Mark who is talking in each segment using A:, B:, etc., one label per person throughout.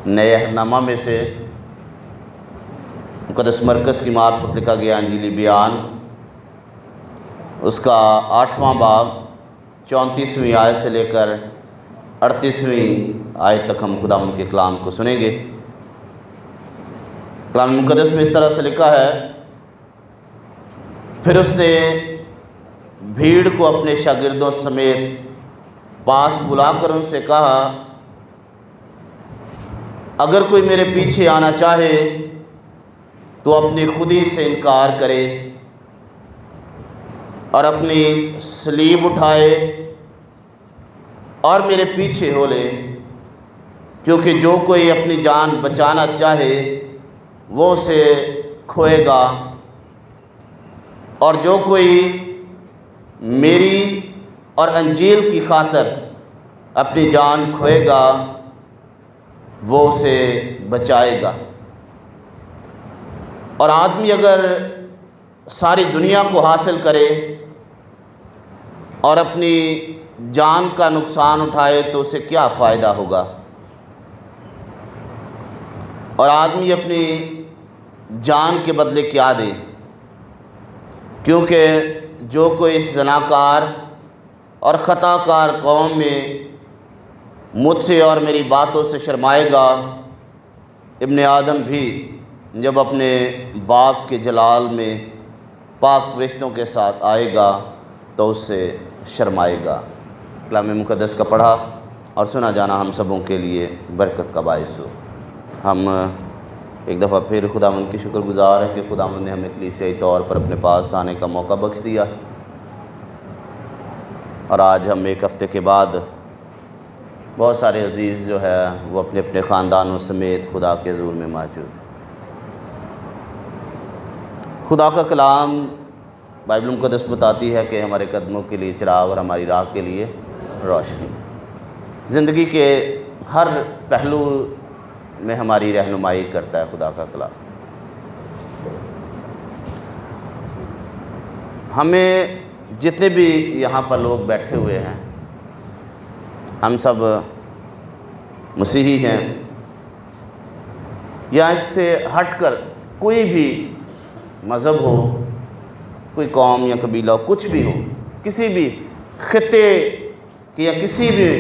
A: نئے عہدنامہ میں سے مقدس مرکز کی معرفت لکھا گیا انجیلی بیان، اس کا 8واں باب 34ویں آیت سے لے کر 38ویں آیت تک ہم خداوند کے کلام کو سنیں گے۔ کلام مقدس میں اس طرح سے لکھا ہے، پھر اس نے بھیڑ کو اپنے شاگردوں سمیت پاس بلا کر ان سے کہا، اگر کوئی میرے پیچھے آنا چاہے تو اپنی خودی سے انکار کرے اور اپنی صلیب اٹھائے اور میرے پیچھے ہو لے، کیونکہ جو کوئی اپنی جان بچانا چاہے وہ اسے کھوئے گا، اور جو کوئی میری اور انجیل کی خاطر اپنی جان کھوئے گا وہ اسے بچائے گا۔ اور آدمی اگر ساری دنیا کو حاصل کرے اور اپنی جان کا نقصان اٹھائے تو اسے کیا فائدہ ہوگا؟ اور آدمی اپنی جان کے بدلے کیا دے؟ کیونکہ جو کوئی اس زناکار اور خطا کار قوم میں مجھ سے اور میری باتوں سے شرمائے گا، ابن آدم بھی جب اپنے باپ کے جلال میں پاک فرشتوں کے ساتھ آئے گا تو اس سے شرمائے گا۔ کلام مقدس کا پڑھا اور سنا جانا ہم سبوں کے لیے برکت کا باعث ہو۔ ہم ایک دفعہ پھر خداوند کی شکر گزار ہیں کہ خداوند نے ہمیں کلیسیائی طور پر اپنے پاس آنے کا موقع بخش دیا، اور آج ہم ایک ہفتے کے بعد بہت سارے عزیز جو ہے وہ اپنے اپنے خاندانوں سمیت خدا کے حضور میں موجود ہیں۔ خدا کا کلام بائبل مقدس بتاتی ہے کہ ہمارے قدموں کے لیے چراغ اور ہماری راہ کے لیے روشنی۔ زندگی کے ہر پہلو میں ہماری رہنمائی کرتا ہے خدا کا کلام۔ ہمیں جتنے بھی یہاں پر لوگ بیٹھے ہوئے ہیں، ہم سب مسیحی ہیں، یا اس سے ہٹ کر کوئی بھی مذہب ہو، کوئی قوم یا قبیلہ ہو، کچھ بھی ہو، کسی بھی خطے یا کسی بھی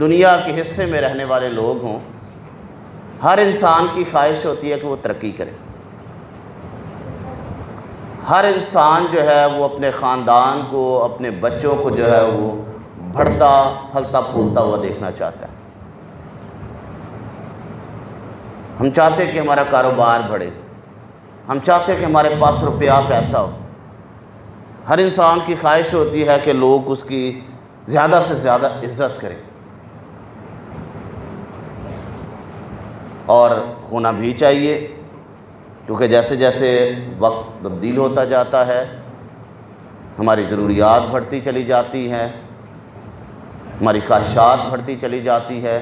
A: دنیا کے حصے میں رہنے والے لوگ ہوں، ہر انسان کی خواہش ہوتی ہے کہ وہ ترقی کرے۔ ہر انسان جو ہے وہ اپنے خاندان کو، اپنے بچوں کو جو ہے وہ بڑھتا پھلتا پھولتا ہوا دیکھنا چاہتا ہے۔ ہم چاہتے ہیں کہ ہمارا کاروبار بڑھے، ہم چاہتے ہیں کہ ہمارے پاس روپیہ پیسہ ہو۔ ہر انسان کی خواہش ہوتی ہے کہ لوگ اس کی زیادہ سے زیادہ عزت کریں، اور ہونا بھی چاہیے، کیونکہ جیسے جیسے وقت تبدیل ہوتا جاتا ہے ہماری ضروریات بڑھتی چلی جاتی ہیں، ہماری خواہشات بڑھتی چلی جاتی ہے۔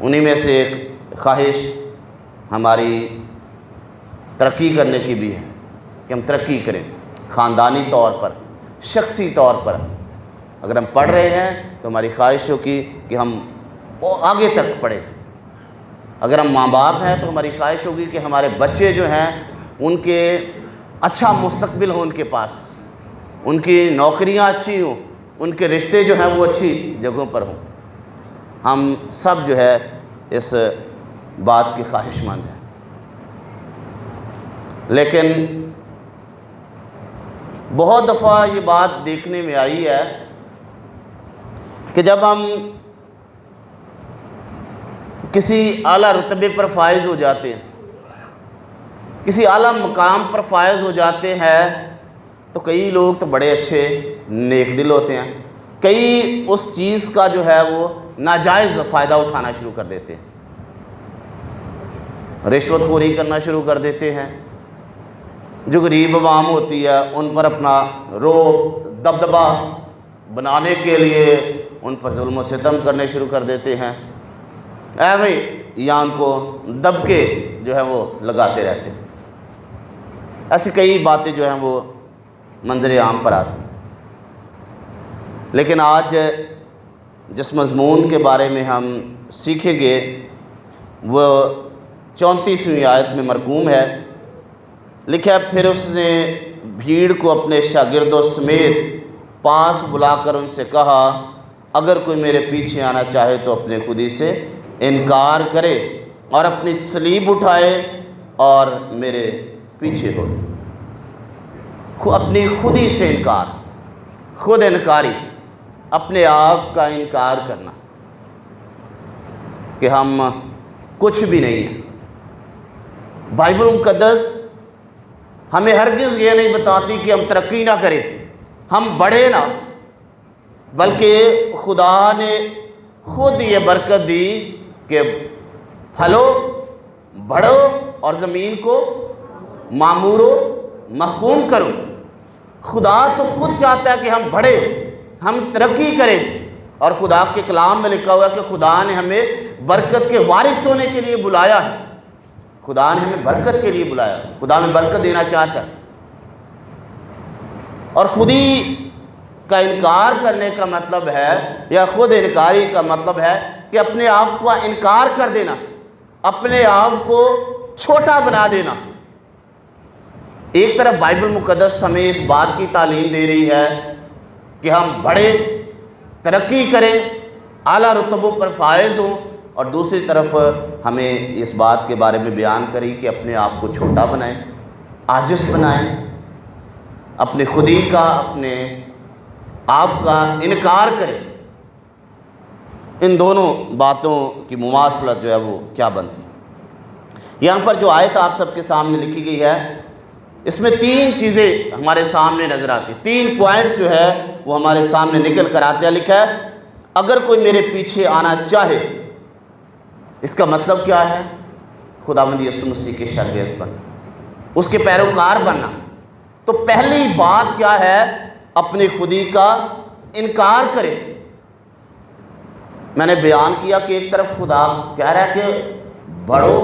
A: انہی میں سے ایک خواہش ہماری ترقی کرنے کی بھی ہے کہ ہم ترقی کریں، خاندانی طور پر، شخصی طور پر۔ اگر ہم پڑھ رہے ہیں تو ہماری خواہش ہوگی کہ ہم آگے تک پڑھیں۔ اگر ہم ماں باپ ہیں تو ہماری خواہش ہوگی کہ ہمارے بچے جو ہیں ان کے اچھا مستقبل ہو، ان کے پاس ان کی نوکریاں اچھی ہوں، ان کے رشتے جو ہیں وہ اچھی جگہوں پر ہوں۔ ہم سب جو ہے اس بات کی خواہش مند ہیں، لیکن بہت دفعہ یہ بات دیکھنے میں آئی ہے کہ جب ہم کسی اعلیٰ رتبے پر فائز ہو جاتے ہیں، کسی اعلیٰ مقام پر فائز ہو جاتے ہیں، تو کئی لوگ تو بڑے اچھے نیک دل ہوتے ہیں، کئی اس چیز کا جو ہے وہ ناجائز فائدہ اٹھانا شروع کر دیتے ہیں، رشوت خوری کرنا شروع کر دیتے ہیں، جو غریب عوام ہوتی ہے ان پر اپنا رعب دبدبہ بنانے کے لیے ان پر ظلم و ستم کرنے شروع کر دیتے ہیں، یا ان کو دب کے جو ہے وہ لگاتے رہتے ہیں۔ ایسی کئی باتیں جو ہیں وہ منظر عام پر آتی ہیں۔ لیکن آج جس مضمون کے بارے میں ہم سیکھیں گے وہ 34ویں آیت میں مرقوم ہے، لکھا ہے پھر اس نے بھیڑ کو اپنے شاگردوں سمیت پاس بلا کر ان سے کہا، اگر کوئی میرے پیچھے آنا چاہے تو اپنے خودی سے انکار کرے اور اپنی صلیب اٹھائے اور میرے پیچھے ہو۔ اپنی خودی سے انکار، خود انکاری، اپنے آپ کا انکار کرنا کہ ہم کچھ بھی نہیں ہیں۔ بائبل مقدس ہمیں ہرگز یہ نہیں بتاتی کہ ہم ترقی نہ کریں، ہم بڑھے نہ، بلکہ خدا نے خود یہ برکت دی کہ پھلو، بڑھو اور زمین کو معمور و محکوم کرو۔ خدا تو خود چاہتا ہے کہ ہم بڑھے، ہم ترقی کریں، اور خدا کے کلام میں لکھا ہوا ہے کہ خدا نے ہمیں برکت کے وارث ہونے کے لیے بلایا ہے۔ خدا نے ہمیں برکت کے لیے بلایا، خدا ہمیں برکت دینا چاہتا ہے۔ اور خودی کا انکار کرنے کا مطلب ہے، یا خود انکاری کا مطلب ہے کہ اپنے آپ کا انکار کر دینا، اپنے آپ کو چھوٹا بنا دینا۔ ایک طرف بائبل مقدس ہمیں اس بات کی تعلیم دے رہی ہے کہ ہم بڑھے، ترقی کریں، اعلیٰ رتبوں پر فائز ہوں، اور دوسری طرف ہمیں اس بات کے بارے میں بیان کری کہ اپنے آپ کو چھوٹا بنائیں، عاجز بنائیں، اپنے خودی کا، اپنے آپ کا انکار کریں۔ ان دونوں باتوں کی مماثلت جو ہے وہ کیا بنتی؟ یہاں پر جو آیت آپ سب کے سامنے لکھی گئی ہے، اس میں 3 چیزیں ہمارے سامنے نظر آتی، 3 پوائنٹس جو ہے وہ ہمارے سامنے نکل کر آتے ہیں۔ لکھا ہے اگر کوئی میرے پیچھے آنا چاہے، اس کا مطلب کیا ہے؟ خداوند یسوع مسیح کے شاگرد بننا، اس کے پیروکار بننا۔ تو پہلی بات کیا ہے؟ اپنی خودی کا انکار کرے۔ میں نے بیان کیا کہ ایک طرف خدا کہہ رہا ہے کہ بڑھو،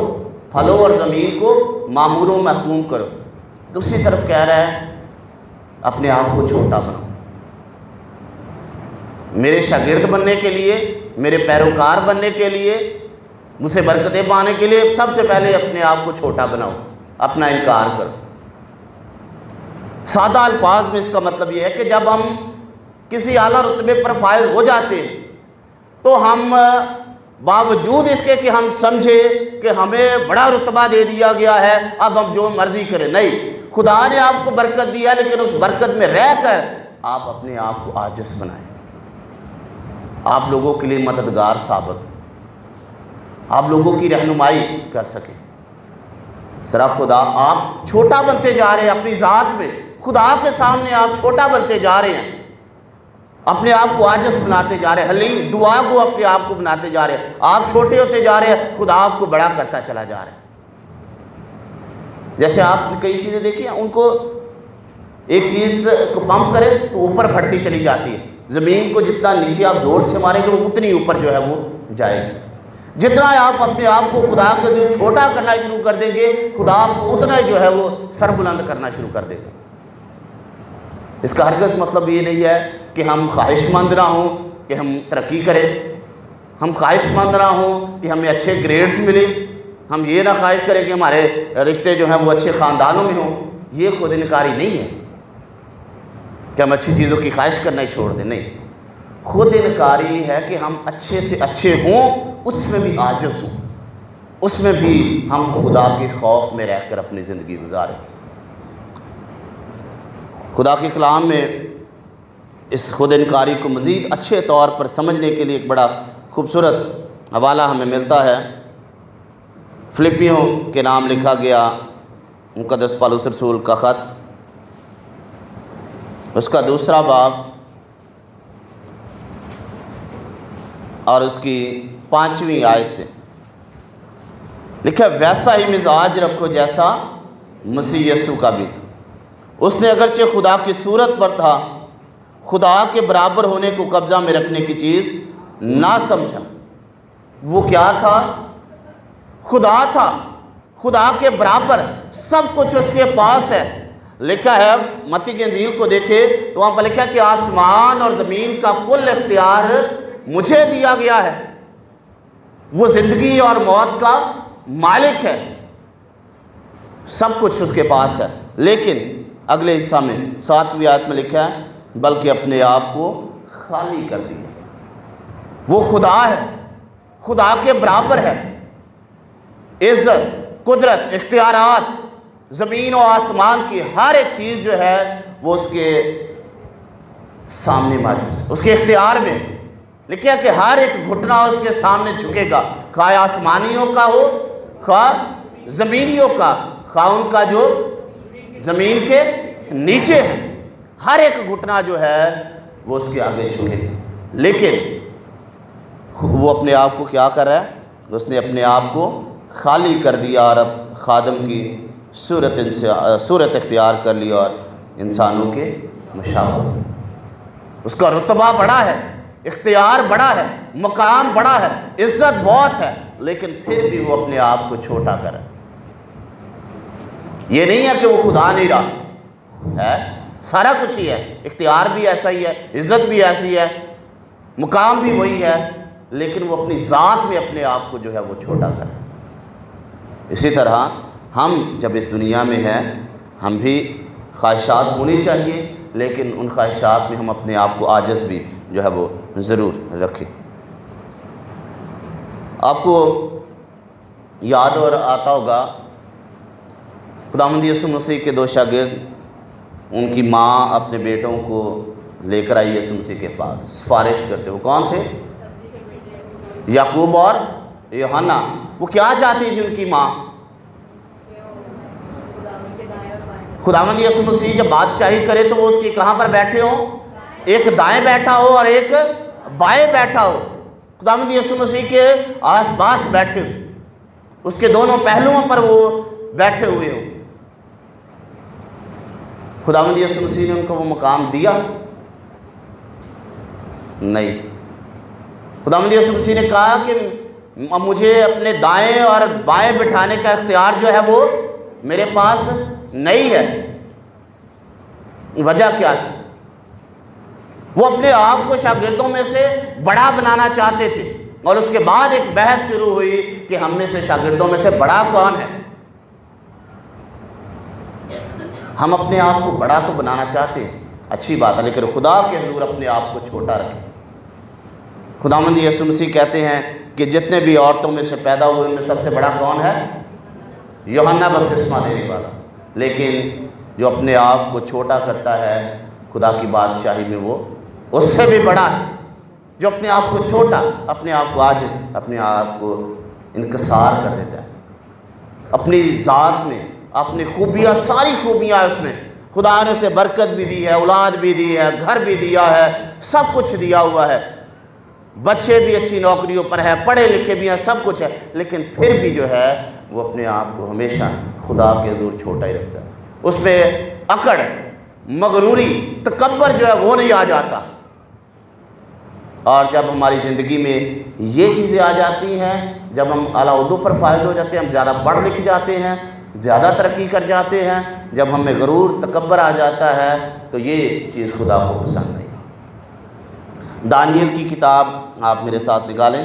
A: پھلو اور زمین کو معمور و محکوم کرو، دوسری طرف کہہ رہا ہے اپنے آپ کو چھوٹا بناؤ۔ میرے شاگرد بننے کے لیے، میرے پیروکار بننے کے لیے، مجھ سے برکتیں پانے کے لیے سب سے پہلے اپنے آپ کو چھوٹا بناؤ، اپنا انکار کرو۔ سادہ الفاظ میں اس کا مطلب یہ ہے کہ جب ہم کسی اعلیٰ رتبے پر فائز ہو جاتے ہیں تو ہم باوجود اس کے کہ ہم سمجھے کہ ہمیں بڑا رتبہ دے دیا گیا ہے، اب ہم جو مرضی کریں، نہیں، خدا نے آپ کو برکت دیا، لیکن اس برکت میں رہ کر آپ اپنے آپ کو عاجز بنائیں، آپ لوگوں کے لیے مددگار ثابت ہو، آپ لوگوں کی رہنمائی کر سکیں۔ ذرا خدا، آپ چھوٹا بنتے جا رہے ہیں اپنی ذات میں، خدا کے سامنے آپ چھوٹا بنتے جا رہے ہیں، اپنے آپ کو عاجز بناتے جا رہے ہیں، حلیم دعا کو اپنے آپ کو بناتے جا رہے ہیں، آپ چھوٹے ہوتے جا رہے ہیں، خدا آپ کو بڑا کرتا چلا جا رہا ہے۔ جیسے آپ نے کئی چیزیں دیکھی ہیں، ان کو ایک چیز کو پمپ کرے تو اوپر بڑھتی چلی جاتی ہے، زمین کو جتنا نیچے آپ زور سے ماریں گے وہ اتنی اوپر جو ہے وہ جائے گی۔ جتنا آپ اپنے آپ کو خدا کو جو چھوٹا کرنا شروع کر دیں گے، خدا آپ کو اتنا جو ہے وہ سر بلند کرنا شروع کر دے گا۔ اس کا ہرگز مطلب یہ نہیں ہے کہ ہم خواہش مند نہ ہوں کہ ہم ترقی کریں، ہم خواہش مند نہ ہوں کہ ہمیں اچھے گریڈز ملیں، ہم یہ نہ خواہش کریں کہ ہمارے رشتے جو ہیں وہ اچھے خاندانوں میں ہوں۔ یہ خود انکاری نہیں ہے کہ ہم اچھی چیزوں کی خواہش کرنا ہی چھوڑ دیں، نہیں، خود انکاری ہے کہ ہم اچھے سے اچھے ہوں، اس میں بھی عاجز ہوں، اس میں بھی ہم خدا کے خوف میں رہ کر اپنی زندگی گزاریں۔ خدا کے کلام میں اس خود انکاری کو مزید اچھے طور پر سمجھنے کے لیے ایک بڑا خوبصورت حوالہ ہمیں ملتا ہے۔ فلپیوں کے نام لکھا گیا مقدس پالوس رسول کا خط، اس کا 2 باب اور اس کی 5ویں آیت سے لکھا، ویسا ہی مزاج رکھو جیسا مسیح یسوع کا بھی تھا۔ اس نے اگرچہ خدا کی صورت پر تھا، خدا کے برابر ہونے کو قبضہ میں رکھنے کی چیز نہ سمجھا۔ وہ کیا تھا؟ خدا تھا، خدا کے برابر، سب کچھ اس کے پاس ہے۔ لکھا ہے متی کی انجیل کو دیکھے تو وہاں پر لکھا ہے کہ آسمان اور زمین کا کل اختیار مجھے دیا گیا ہے۔ وہ زندگی اور موت کا مالک ہے، سب کچھ اس کے پاس ہے، لیکن اگلے حصہ میں 7ویں آیت میں لکھا ہے بلکہ اپنے آپ کو خالی کر دیا۔ وہ خدا ہے، خدا کے برابر ہے، عزت، قدرت، اختیارات، زمین و آسمان کی ہر ایک چیز جو ہے وہ اس کے سامنے موجود ہے، اس کے اختیار میں۔ لکھا کہ ہر ایک گھٹنا اس کے سامنے جھکے گا، خواہ آسمانیوں کا ہو، خواہ زمینیوں کا، خواہ ان کا جو زمین کے نیچے ہے، ہر ایک گھٹنا جو ہے وہ اس کے آگے جھکے گا۔ لیکن وہ اپنے آپ کو کیا کر رہا ہے؟ اس نے اپنے آپ کو خالی کر دیا اور اب خادم کی صورت اختیار کر لی اور انسانوں کے مشابہ۔ اس کا رتبہ بڑا ہے، اختیار بڑا ہے، مقام بڑا ہے، عزت بہت ہے، لیکن پھر بھی وہ اپنے آپ کو چھوٹا کرے۔ یہ نہیں ہے کہ وہ خدا نہیں رہا ہے، سارا کچھ ہی ہے، اختیار بھی ایسا ہی ہے، عزت بھی ایسی ہے، مقام بھی وہی ہے، لیکن وہ اپنی ذات میں اپنے آپ کو جو ہے وہ چھوٹا کرے۔ اسی طرح ہم جب اس دنیا میں ہیں، ہم بھی خواہشات ہونی چاہیے، لیکن ان خواہشات میں ہم اپنے آپ کو عاجز بھی جو ہے وہ ضرور رکھیں۔ آپ کو یاد اور آتا ہوگا خداوند یسوع مسیح کے 2 شاگرد، ان کی ماں اپنے بیٹوں کو لے کر آئی یسوع مسیح کے پاس سفارش کرتے۔ وہ کون تھے؟ یعقوب اور یوحنا۔ وہ کیا چاہتی تھی ان کی ماں؟ خداوند یسوع مسیح جب بادشاہی کرے تو وہ اس کی کہاں پر بیٹھے ہوں؟ ایک دائیں بیٹھا ہو اور ایک بائیں بیٹھا ہو۔ خداوند یسوع مسیح کے آس پاس بیٹھے ہو، اس کے دونوں پہلوؤں پر وہ بیٹھے ہوئے ہو۔ خداوند یسوع مسیح نے ان کو وہ مقام دیا؟ نہیں۔ خداوند یسوع مسیح نے کہا کہ مجھے اپنے دائیں اور بائیں بٹھانے کا اختیار جو ہے وہ میرے پاس نہیں ہے۔ وجہ کیا تھی؟ وہ اپنے آپ کو شاگردوں میں سے بڑا بنانا چاہتے تھے، اور اس کے بعد ایک بحث شروع ہوئی کہ ہم میں سے شاگردوں میں سے بڑا کون ہے۔ ہم اپنے آپ کو بڑا تو بنانا چاہتے ہیں، اچھی بات ہے، لیکن خدا کے حضور اپنے آپ کو چھوٹا رکھیں۔ خداوند یسوع مسیح کہتے ہیں کہ جتنے بھی عورتوں میں سے پیدا ہوئے ان میں سب سے بڑا کون ہے؟ یوحنا بپتسمہ دینے والا۔ لیکن جو اپنے آپ کو چھوٹا کرتا ہے خدا کی بادشاہی میں وہ اس سے بھی بڑا ہے۔ جو اپنے آپ کو چھوٹا، اپنے آپ کو عاجز، اپنے آپ کو انکسار کر دیتا ہے، اپنی ذات میں اپنی خوبیاں، ساری خوبیاں اس میں، خدا نے اسے برکت بھی دی ہے، اولاد بھی دی ہے، گھر بھی دیا ہے، سب کچھ دیا ہوا ہے، بچے بھی اچھی نوکریوں پر ہیں، پڑھے لکھے بھی ہیں، سب کچھ ہے، لیکن پھر بھی جو ہے وہ اپنے آپ کو ہمیشہ خدا کے حضور چھوٹا ہی رکھتا ہے۔ اس میں اکڑ، مغروری، تکبر جو ہے وہ نہیں آ جاتا۔ اور جب ہماری زندگی میں یہ چیزیں آ جاتی ہیں، جب ہم اعلیٰ عہدوں پر فائز ہو جاتے ہیں، ہم زیادہ پڑھ لکھ جاتے ہیں، زیادہ ترقی کر جاتے ہیں، جب ہمیں غرور، تکبر آ جاتا ہے، تو یہ چیز خدا کو پسند نہیں۔ دانیل کی کتاب آپ میرے ساتھ نکالیں،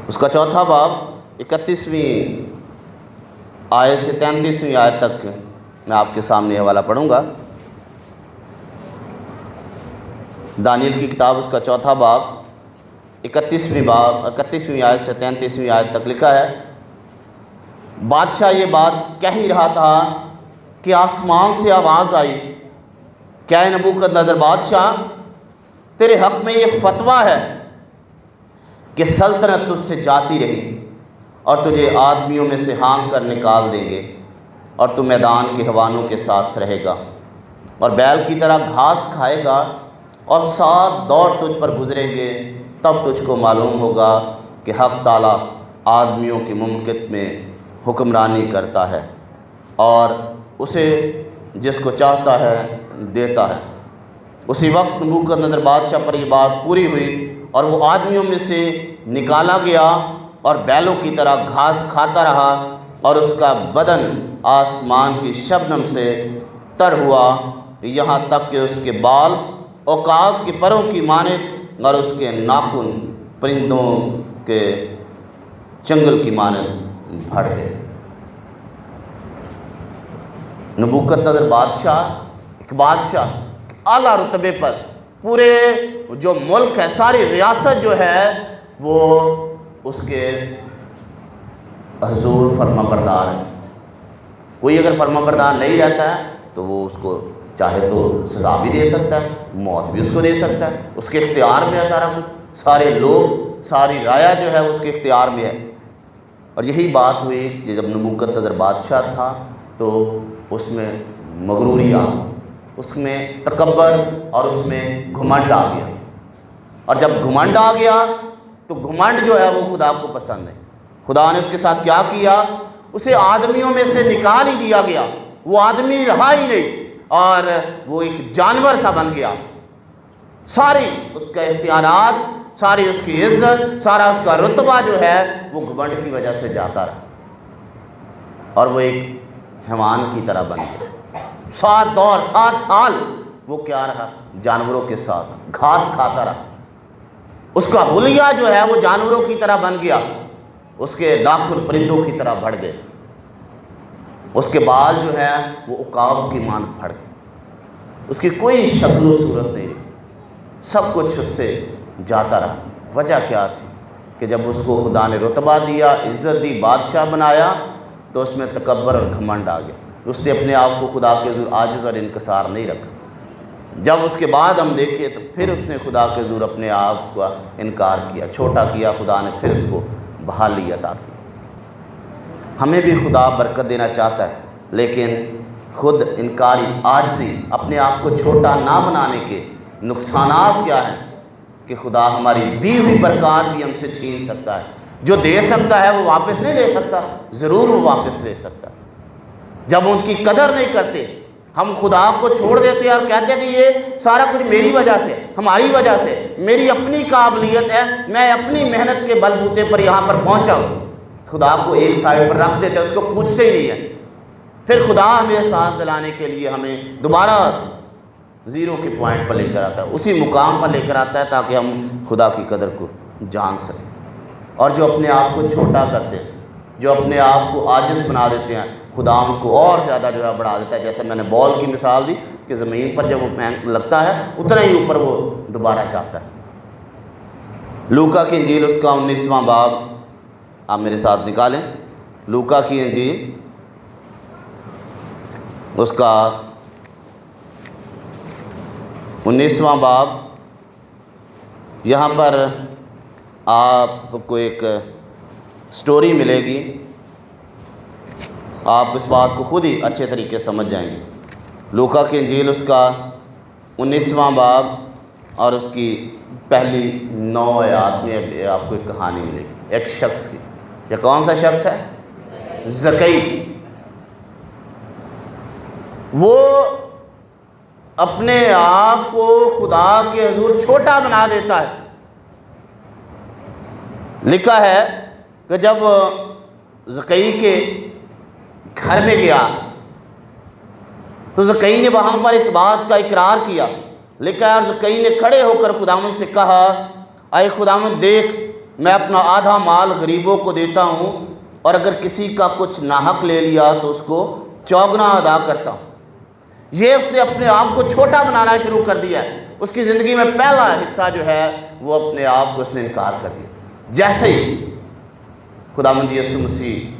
A: اس کا 4 باب 31ویں آیت سے 33ویں آیت تک میں آپ کے سامنے حوالہ پڑھوں گا۔ دانیل کی کتاب اس کا 4 باب 31ویں آیت سے 33ویں آیت تک لکھا ہے، بادشاہ یہ بات کہہ ہی رہا تھا کہ آسمان سے آواز آئی، کیا ہے نبوکدنضر بادشاہ، تیرے حق میں یہ فتویٰ ہے کہ سلطنت تجھ سے جاتی رہی، اور تجھے آدمیوں میں سے ہانک کر نکال دیں گے، اور تو میدان کے حیوانوں کے ساتھ رہے گا، اور بیل کی طرح گھاس کھائے گا، اور 7 دور تجھ پر گزریں گے، تب تجھ کو معلوم ہوگا کہ حق تعالیٰ آدمیوں کی مملکت میں حکمرانی کرتا ہے، اور اسے جس کو چاہتا ہے دیتا ہے۔ اسی وقت نبوکدنضر بادشاہ پر یہ بات پوری ہوئی، اور وہ آدمیوں میں سے نکالا گیا اور بیلوں کی طرح گھاس کھاتا رہا، اور اس کا بدن آسمان کی شبنم سے تر ہوا، یہاں تک کہ اس کے بال عقاب کے پروں کی مانند اور اس کے ناخن پرندوں کے چنگل کی مانند بڑھ گئے۔ نبوکدنضر بادشاہ، ایک بادشاہ اعلیٰ رتبے پر، پورے جو ملک ہے، ساری ریاست جو ہے وہ اس کے حضور فرما بردار ہے۔ کوئی اگر فرما بردار نہیں رہتا ہے تو وہ اس کو چاہے تو سزا بھی دے سکتا ہے، موت بھی اس کو دے سکتا ہے، اس کے اختیار میں ہے سارا کچھ، سارے لوگ، ساری رعایا جو ہے اس کے اختیار میں ہے۔ اور یہی بات ہوئی کہ جب نبوکدنضر بادشاہ تھا تو اس میں مغروری آ گئی، اس میں تکبر اور اس میں گھمنڈ آ گیا۔ اور جب گھمنڈ آ گیا تو گھمنڈ جو ہے وہ خدا کو پسند نہیں۔ خدا نے اس کے ساتھ کیا کیا؟ اسے آدمیوں میں سے نکال ہی دیا گیا، وہ آدمی رہا ہی نہیں، اور وہ ایک جانور سا بن گیا۔ ساری اس کا اختیارات، ساری اس کی عزت، سارا اس کا رتبہ جو ہے وہ گھمنڈ کی وجہ سے جاتا رہا، اور وہ ایک حیوان کی طرح بن گیا۔ 7 سال وہ کیا رہا؟ جانوروں کے ساتھ گھاس کھاتا رہا۔ اس کا حلیہ جو ہے وہ جانوروں کی طرح بن گیا، اس کے ناخن پرندوں کی طرح بڑھ گئے، اس کے بال جو ہے وہ عقاب کی مانند پھڑ گئے، اس کی کوئی شکل و صورت نہیں رہی، سب کچھ اس سے جاتا رہا۔ وجہ کیا تھی؟ کہ جب اس کو خدا نے رتبہ دیا، عزت دی، بادشاہ بنایا، تو اس میں تکبر اور گھمنڈ آ گیا۔ اس نے اپنے آپ کو خدا کے حضور عاجز اور انکسار نہیں رکھا۔ جب اس کے بعد ہم دیکھیں تو پھر اس نے خدا کے حضور اپنے آپ کا انکار کیا، چھوٹا کیا، خدا نے پھر اس کو بحالی عطا کی۔ ہمیں بھی خدا برکت دینا چاہتا ہے، لیکن خود انکاری، عاجزی، اپنے آپ کو چھوٹا نہ بنانے کے نقصانات کیا ہیں؟ کہ خدا ہماری دی ہوئی برکات بھی ہم سے چھین سکتا ہے۔ جو دے سکتا ہے وہ واپس نہیں لے سکتا، ضرور وہ واپس لے سکتا ہے۔ جب ان کی قدر نہیں کرتے، ہم خدا کو چھوڑ دیتے ہیں اور کہتے ہیں کہ یہ سارا کچھ میری وجہ سے، ہماری وجہ سے، میری اپنی قابلیت ہے، میں اپنی محنت کے بل بوتے پر یہاں پر پہنچا ہوں۔ خدا کو ایک سائڈ پر رکھ دیتے ہیں، اس کو پوچھتے ہی نہیں ہیں۔ پھر خدا ہمیں احساس دلانے کے لیے ہمیں دوبارہ زیرو کے پوائنٹ پر لے کر آتا ہے، اسی مقام پر لے کر آتا ہے، تاکہ ہم خدا کی قدر کو جان سکیں۔ اور جو اپنے آپ کو چھوٹا کرتے ہیں، جو اپنے آپ کو عاجز بنا دیتے ہیں، خدا ان کو اور زیادہ جو ہے بڑھا دیتا ہے۔ جیسے میں نے بال کی مثال دی کہ زمین پر جب وہ لگتا ہے اتنا ہی اوپر وہ دوبارہ جاتا ہے۔ لوکا کی انجیل اس کا 19واں باب آپ میرے ساتھ نکالیں۔ لوکا کی انجیل اس کا 19واں باب، یہاں پر آپ کو ایک سٹوری ملے گی، آپ اس بات کو خود ہی اچھے طریقے سے سمجھ جائیں گے۔ لوکا کی انجیل اس کا 19واں باب اور اس کی پہلی 9 آیات میں آپ کو ایک کہانی ملے گی ایک شخص کی۔ یہ کون سا شخص ہے؟ زکئی۔ وہ اپنے آپ کو خدا کے حضور چھوٹا بنا دیتا ہے۔ لکھا ہے کہ جب زکئی کے گھر میں گیا تو زکئی نے وہاں پر اس بات کا اقرار کیا۔ لکھا ہے اور زکئی نے کھڑے ہو کر خداوند سے کہا، اے خداوند دیکھ، میں اپنا آدھا مال غریبوں کو دیتا ہوں، اور اگر کسی کا کچھ ناحق لے لیا تو اس کو چوگنا ادا کرتا ہوں۔ یہ اس نے اپنے آپ کو چھوٹا بنانا شروع کر دیا ہے۔ اس کی زندگی میں پہلا حصہ جو ہے وہ اپنے آپ کو اس نے انکار کر دیا۔ جیسے ہی خداوند یسوع مسیح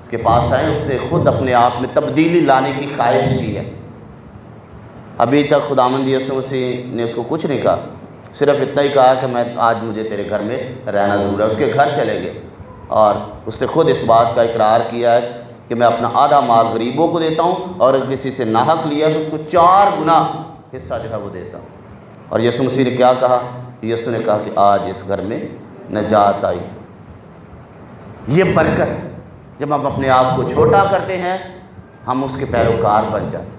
A: کے پاس آئے، اس نے خود اپنے آپ میں تبدیلی لانے کی خواہش کی ہے۔ ابھی تک خداوند یسوع مسیح نے اس کو کچھ نہیں کہا، صرف اتنا ہی کہا کہ میں آج مجھے تیرے گھر میں رہنا ضرور ہے۔ اس کے گھر چلے گئے اور اس نے خود اس بات کا اقرار کیا ہے کہ میں اپنا آدھا مال غریبوں کو دیتا ہوں، اور اگر کسی سے ناحق لیا تو اس کو 4 گنا حصہ جو ہے وہ دیتا ہوں۔ اور یسوع مسیح نے کیا کہا؟ یسوع نے کہا کہ آج اس گھر میں نجات آئی۔ یہ برکت ہے، جب ہم اپنے آپ کو چھوٹا کرتے ہیں ہم اس کے پیروکار بن جاتے ہیں،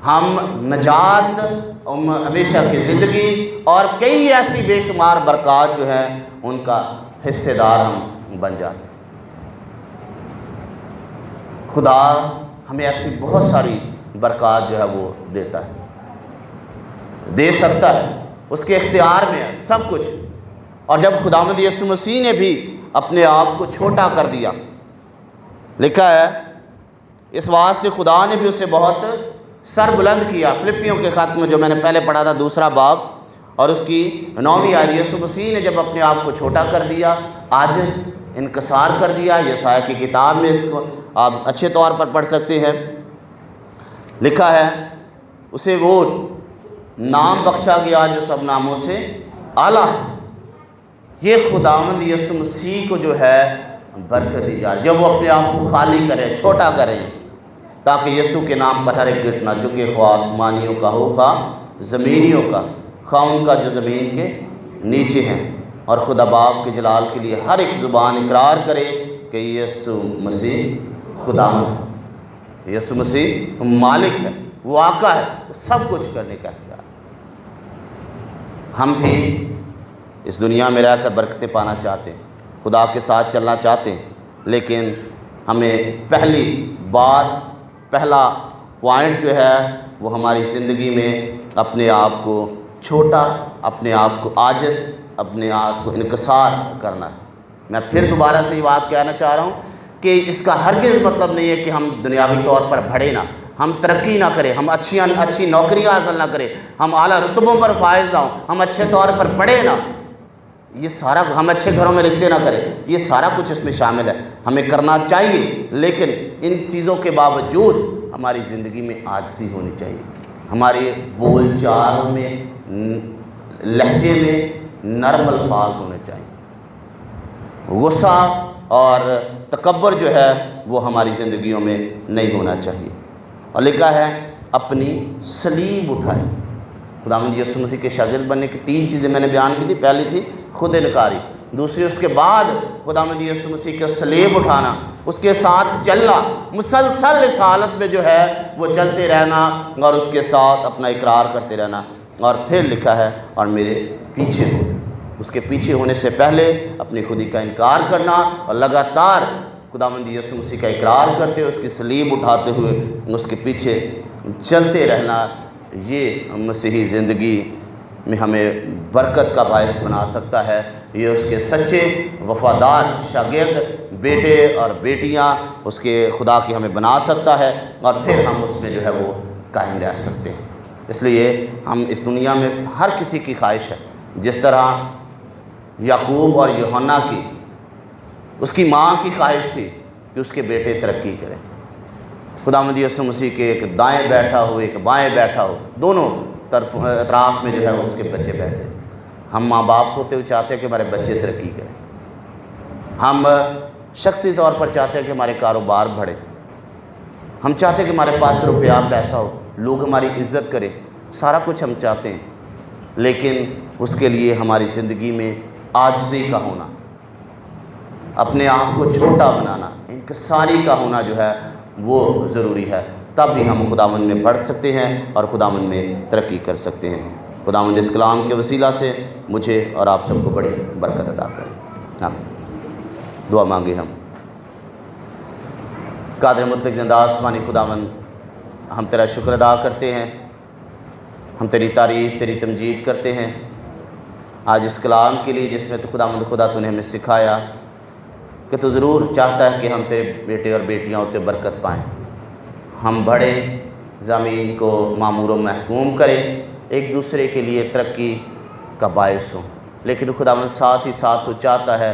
A: ہم نجات، ہمیشہ کی زندگی اور کئی ایسی بے شمار برکات جو ہیں ان کا حصے دار ہم بن جاتے ہیں۔ خدا ہمیں ایسی بہت ساری برکات جو ہے وہ دیتا ہے، دے سکتا ہے، اس کے اختیار میں ہے سب کچھ، اور جب خداوند یسوع مسیح نے بھی اپنے آپ کو چھوٹا کر دیا، لکھا ہے اس واسطے خدا نے بھی اسے بہت سر بلند کیا۔ فلپیوں کے خط میں جو میں نے پہلے پڑھا تھا 2 باب اور اس کی 9ویں آیت، یسوع مسیح نے جب اپنے آپ کو چھوٹا کر دیا، عاجز، انکسار کر دیا۔ یسایہ کی کتاب میں اس کو آپ اچھے طور پر پڑھ سکتے ہیں، لکھا ہے اسے وہ نام بخشا گیا جو سب ناموں سے اعلیٰ ہے۔ یہ خداوند یسوع مسیح کو جو ہے برکت دی جا رہی ہے، جب وہ اپنے آپ کو خالی کریں، چھوٹا کریں، تاکہ یسوع کے نام پر ہر ایک گھٹنا جھکے، خواہ آسمانیوں کا ہو خواہ زمینیوں کا، خواہ ان کا جو زمین کے نیچے ہیں، اور خدا باپ کے جلال کے لیے ہر ایک زبان اقرار کرے کہ یسوع مسیح خداوند ہے، یسوع مسیح مالک ہے، وہ آقا ہے، وہ سب کچھ کرنے کا اختیار۔ ہم بھی اس دنیا میں رہ کر برکتیں پانا چاہتے ہیں، خدا کے ساتھ چلنا چاہتے ہیں، لیکن ہمیں پہلا پوائنٹ جو ہے وہ ہماری زندگی میں اپنے آپ کو چھوٹا، اپنے آپ کو عاجز، اپنے آپ کو انکسار کرنا ہے۔ میں پھر دوبارہ سے یہ بات کہنا چاہ رہا ہوں کہ اس کا ہرگز مطلب نہیں ہے کہ ہم دنیاوی طور پر بڑھیں نہ، ہم ترقی نہ کریں، ہم اچھی نوکریاں حاصل نہ کریں، ہم اعلیٰ رتبوں پر فائز نہ ہوں، ہم اچھے طور پر پڑھیں نہ، یہ سارا، ہم اچھے گھروں میں رشتے نہ کریں، یہ سارا کچھ اس میں شامل ہے، ہمیں کرنا چاہیے، لیکن ان چیزوں کے باوجود ہماری زندگی میں عاجزی ہونی چاہیے، ہمارے بول چال میں، لہجے میں نرم الفاظ ہونے چاہیے، غصہ اور تکبر جو ہے وہ ہماری زندگیوں میں نہیں ہونا چاہیے۔ اور لکھا ہے اپنی صلیب اٹھائے۔ خداوند یسوع مسیح کے شاگرد بننے کی 3 چیزیں میں نے بیان کی تھی، پہلی تھی خود انکاری، دوسری اس کے بعد خداوند یسوع مسیح کا صلیب اٹھانا، اس کے ساتھ چلنا، مسلسل اس حالت میں جو ہے وہ چلتے رہنا اور اس کے ساتھ اپنا اقرار کرتے رہنا، اور پھر لکھا ہے اور میرے پیچھے ہو، اس کے پیچھے ہونے سے پہلے اپنی خودی کا انکار کرنا اور لگاتار خداوند یسوع مسیح کا اقرار کرتے ہوئے، اس کی صلیب اٹھاتے ہوئے اس کے پیچھے چلتے رہنا، یہ مسیحی زندگی میں ہمیں برکت کا باعث بنا سکتا ہے۔ یہ اس کے سچے وفادار شاگرد، بیٹے اور بیٹیاں اس کے خدا کی ہمیں بنا سکتا ہے، اور پھر ہم اس میں جو ہے وہ قائم رہ سکتے ہیں۔ اس لیے ہم اس دنیا میں ہر کسی کی خواہش ہے، جس طرح یعقوب اور یوحنا کی، اس کی ماں کی خواہش تھی کہ اس کے بیٹے ترقی کریں، خداوند یسوع مسیح کے ایک دائیں بیٹھا ہو، ایک بائیں بیٹھا ہو، دونوں اطراف میں جو ہے اس کے بچے بیٹھے۔ ہم ماں باپ ہوتے ہوئے چاہتے ہیں کہ ہمارے بچے ترقی کریں، ہم شخصی طور پر چاہتے ہیں کہ ہمارے کاروبار بڑھے، ہم چاہتے ہیں کہ ہمارے پاس روپیہ پیسہ ہو، لوگ ہماری عزت کریں، سارا کچھ ہم چاہتے ہیں، لیکن اس کے لیے ہماری زندگی میں عاجزی کا ہونا، اپنے آپ کو چھوٹا بنانا، انکساری کا ہونا جو ہے وہ ضروری ہے، تب ہی ہم خداوند میں بڑھ سکتے ہیں اور خداوند میں ترقی کر سکتے ہیں۔ خداوند اس کلام کے وسیلہ سے مجھے اور آپ سب کو بڑی برکت عطا کرے۔ آمین۔ دعا مانگے ہم۔ قادر مطلق زندہ آسمانی خداوند، ہم تیرا شکر ادا کرتے ہیں، ہم تیری تعریف، تیری تمجید کرتے ہیں آج اس کلام کے لیے، جس میں تو خداوند خدا تو نے ہمیں سکھایا کہ تو ضرور چاہتا ہے کہ ہم تیرے بیٹے اور بیٹیاں ہوتے برکت پائیں، ہم بڑھیں، زمین کو معمور و محکوم کریں، ایک دوسرے کے لیے ترقی کا باعث ہوں، لیکن خداوند ساتھ ہی ساتھ تو چاہتا ہے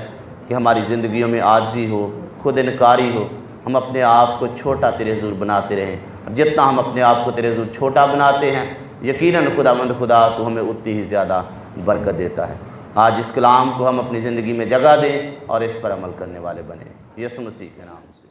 A: کہ ہماری زندگیوں میں عاجزی ہو، خود انکاری ہو، ہم اپنے آپ کو چھوٹا تیرے حضور بناتے رہیں، اور جتنا ہم اپنے آپ کو تیرے حضور چھوٹا بناتے ہیں، یقیناً خداوند خدا تو ہمیں اتنی ہی زیادہ برکت دیتا ہے۔ آج اس کلام کو ہم اپنی زندگی میں جگہ دیں اور اس پر عمل کرنے والے بنیں، یسوع مسیح کے نام سے۔